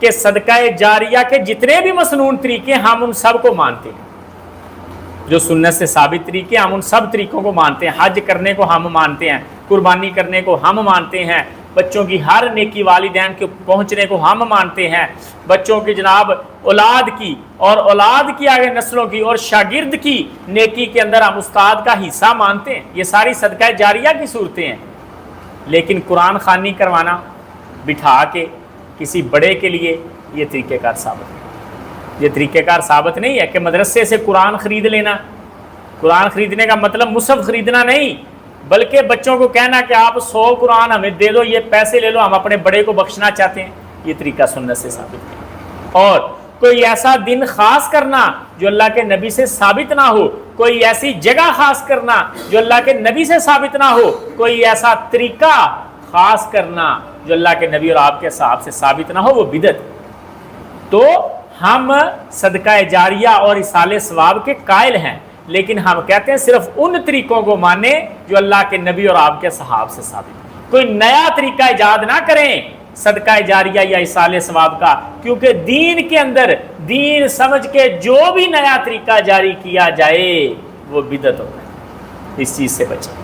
کہ صدقہ جاریہ کے جتنے بھی مسنون طریقے ہم ان سب کو مانتے ہیں، جو سنت سے ثابت طریقے ہم ان سب طریقوں کو مانتے ہیں، حج کرنے کو ہم مانتے ہیں، قربانی کرنے کو ہم مانتے ہیں، بچوں کی ہر نیکی والدین کے پہنچنے کو ہم مانتے ہیں، بچوں کی جناب اولاد کی اور اولاد کی آگے نسلوں کی اور شاگرد کی نیکی کے اندر ہم استاد کا حصہ مانتے ہیں۔ یہ ساری صدقہ جاریہ کی صورتیں ہیں۔ لیکن قرآن خوانی کروانا بٹھا کے کسی بڑے کے لیے یہ طریقہ کار ثابت نہیں، یہ طریقہ کار ثابت نہیں ہے کہ مدرسے سے قرآن خرید لینا۔ قرآن خریدنے کا مطلب مصحف خریدنا نہیں، بلکہ بچوں کو کہنا کہ آپ 100 قرآن ہمیں دے دو، یہ پیسے لے لو، ہم اپنے بڑے کو بخشنا چاہتے ہیں، یہ طریقہ سنت سے ثابت نہیں۔ اور کوئی ایسا دن خاص کرنا جو اللہ کے نبی سے ثابت نہ ہو، کوئی ایسی جگہ خاص کرنا جو اللہ کے نبی سے ثابت نہ ہو، کوئی ایسا طریقہ خاص کرنا جو اللہ کے نبی اور آپ کے صحاب سے ثابت نہ ہو، وہ بدعت۔ تو ہم صدقہ جاریہ اور ایصال ثواب کے قائل ہیں، لیکن ہم کہتے ہیں صرف ان طریقوں کو مانیں جو اللہ کے نبی اور آپ کے صحاب سے ثابت۔ کوئی نیا طریقہ ایجاد نہ کریں صدقہ جاریہ یا ایصال ثواب کا، کیونکہ دین کے اندر دین سمجھ کے جو بھی نیا طریقہ جاری کیا جائے وہ بدعت ہوتا ہے۔ اس چیز سے بچیں۔